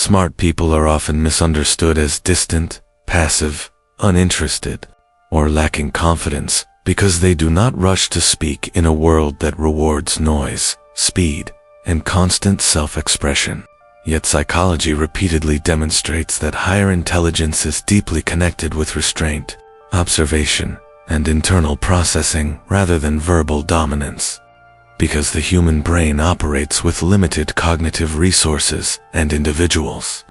Smart people are often misunderstood as distant, passive, uninterested, or lacking confidence because they do not rush to speak in a world that rewards noise, speed, and constant self-expression. Yet psychology repeatedly demonstrates that higher intelligence is deeply connected with restraint, observation, and internal processing rather than verbal dominance. Because the human brain operates with limited cognitive resources, and individuals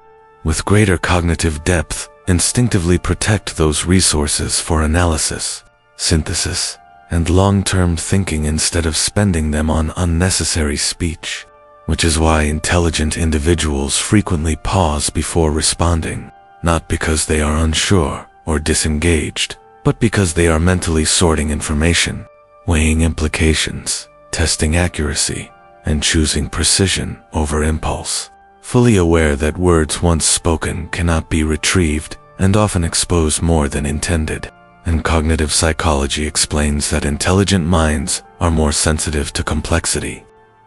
with greater cognitive depth instinctively protect those resources for analysis, synthesis, and long-term thinking instead of spending them on unnecessary speech, which is why intelligent individuals frequently pause before responding, not because they are unsure or disengaged, but because they are mentally sorting information, weighing implications, testing accuracy, and choosing precision over impulse, fully aware that words once spoken cannot be retrieved and often expose more than intended. And cognitive psychology explains that intelligent minds are more sensitive to complexity,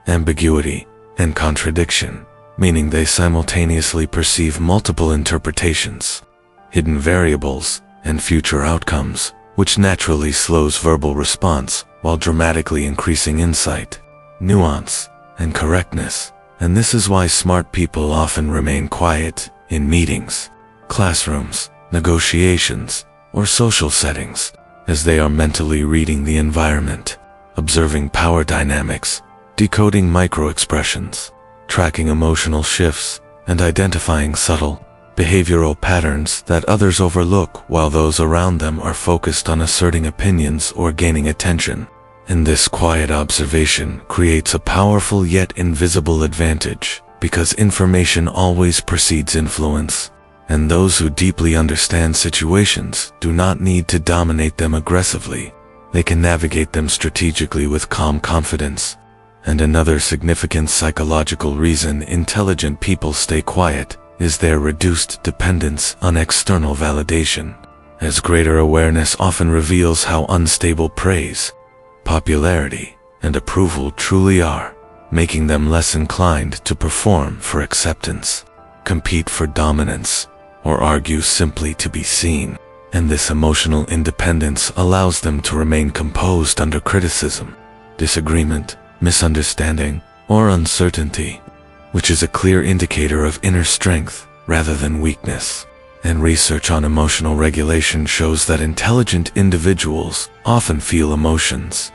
ambiguity, and contradiction, meaning they simultaneously perceive multiple interpretations, hidden variables, and future outcomes, which naturally slows verbal response while dramatically increasing insight, nuance, and correctness. And this is why smart people often remain quiet in meetings, classrooms, negotiations, or social settings, as they are mentally reading the environment, observing power dynamics, decoding micro-expressions, tracking emotional shifts, and identifying subtle, behavioral patterns that others overlook while those around them are focused on asserting opinions or gaining attention. And this quiet observation creates a powerful yet invisible advantage, because information always precedes influence, and those who deeply understand situations do not need to dominate them aggressively. They can navigate them strategically with calm confidence. And another significant psychological reason intelligent people stay quiet is their reduced dependence on external validation, as greater awareness often reveals how unstable praise, popularity, and approval truly are, making them less inclined to perform for acceptance, compete for dominance, or argue simply to be seen. And this emotional independence allows them to remain composed under criticism, disagreement, misunderstanding, or uncertainty, which is a clear indicator of inner strength rather than weakness. And research on emotional regulation shows that intelligent individuals often feel emotions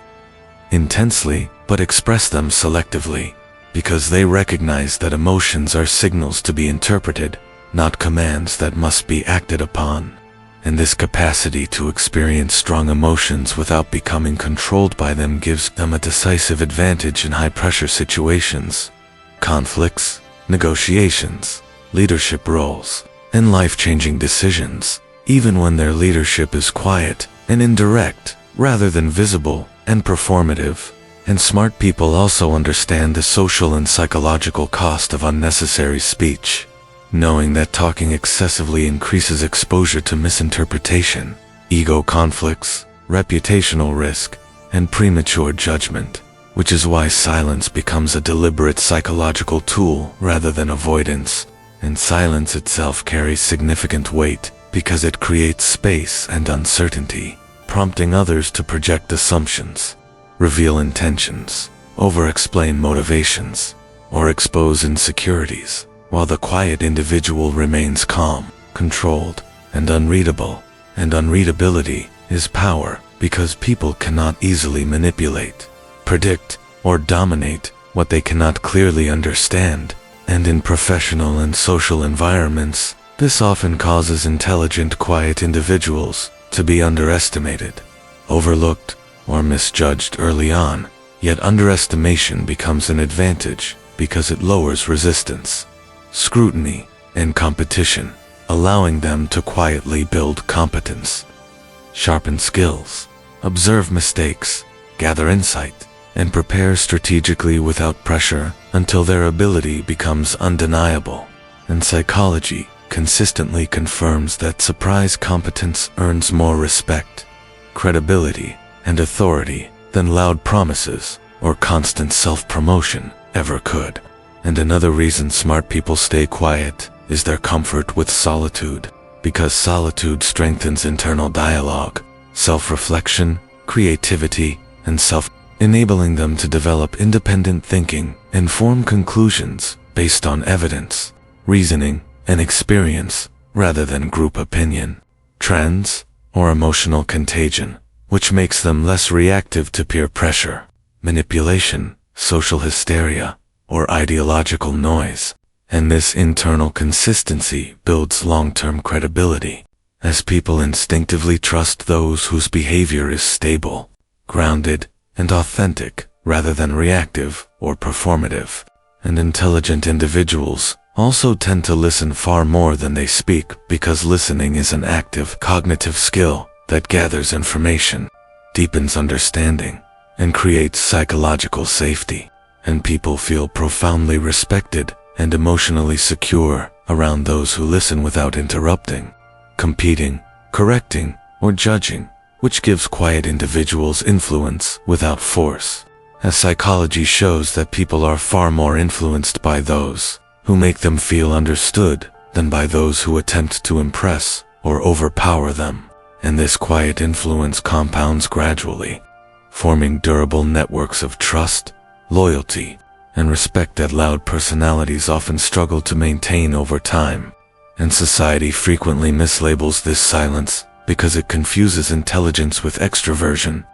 intensely but express them selectively, because they recognize that emotions are signals to be interpreted, not commands that must be acted upon. And this capacity to experience strong emotions without becoming controlled by them gives them a decisive advantage in high-pressure situations, conflicts, negotiations, leadership roles, and life-changing decisions, even when their leadership is quiet and indirect rather than visible and performative. And smart people also understand the social and psychological cost of unnecessary speech, knowing that talking excessively increases exposure to misinterpretation, ego conflicts, reputational risk, and premature judgment, which is why silence becomes a deliberate psychological tool rather than avoidance. And silence itself carries significant weight because it creates space and uncertainty, prompting others to project assumptions, reveal intentions, over-explain motivations, or expose insecurities, while the quiet individual remains calm, controlled, and unreadable. And unreadability is power, because people cannot easily manipulate, predict, or dominate what they cannot clearly understand. And in professional and social environments, this often causes intelligent, quiet individuals to be underestimated, overlooked, or misjudged early on. Yet underestimation becomes an advantage because it lowers resistance, scrutiny, and competition, allowing them to quietly build competence, sharpen skills, observe mistakes, gather insight, and prepare strategically without pressure until their ability becomes undeniable. And psychology consistently confirms that surprise competence earns more respect, credibility, and authority than loud promises or constant self-promotion ever could. And another reason smart people stay quiet is their comfort with solitude, because solitude strengthens internal dialogue, self-reflection, creativity, and enabling them to develop independent thinking and form conclusions based on evidence, reasoning, and experience, rather than group opinion, trends, or emotional contagion, which makes them less reactive to peer pressure, manipulation, social hysteria, or ideological noise. And this internal consistency builds long-term credibility, as people instinctively trust those whose behavior is stable, grounded, and authentic, rather than reactive or performative. And intelligent individuals also tend to listen far more than they speak, because listening is an active cognitive skill that gathers information, deepens understanding, and creates psychological safety. And people feel profoundly respected and emotionally secure around those who listen without interrupting, competing, correcting, or judging, which gives quiet individuals influence without force. As psychology shows that people are far more influenced by those who make them feel understood than by those who attempt to impress or overpower them. And this quiet influence compounds gradually, forming durable networks of trust, loyalty, and respect that loud personalities often struggle to maintain over time. And society frequently mislabels this silence because it confuses intelligence with extroversion,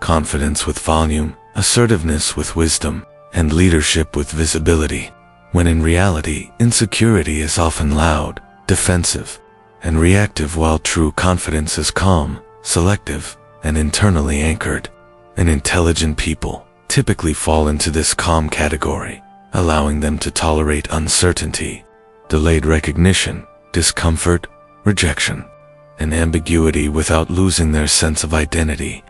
confidence with volume, assertiveness with wisdom, and leadership with visibility, when in reality, insecurity is often loud, defensive, and reactive, while true confidence is calm, selective, and internally anchored. And intelligent people typically fall into this calm category, allowing them to tolerate uncertainty, delayed recognition, discomfort, rejection, and ambiguity without losing their sense of identity,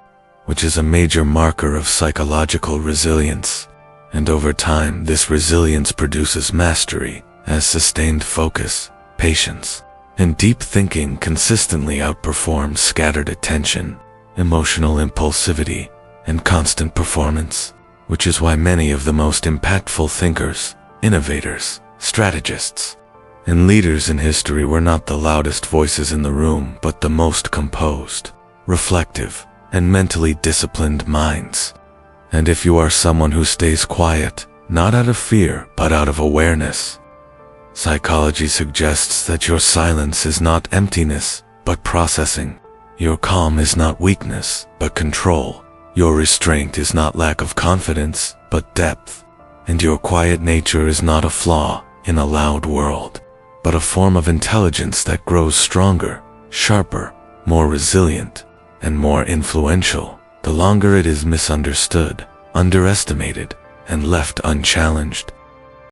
which is a major marker of psychological resilience. And over time, this resilience produces mastery, as sustained focus, patience, and deep thinking consistently outperform scattered attention, emotional impulsivity, and constant performance, which is why many of the most impactful thinkers, innovators, strategists, and leaders in history were not the loudest voices in the room, but the most composed, reflective, and mentally disciplined minds. And if you are someone who stays quiet, not out of fear, but out of awareness, psychology suggests that your silence is not emptiness, but processing. Your calm is not weakness, but control. Your restraint is not lack of confidence, but depth. And your quiet nature is not a flaw in a loud world, but a form of intelligence that grows stronger, sharper, more resilient, and more influential the longer it is misunderstood, underestimated, and left unchallenged.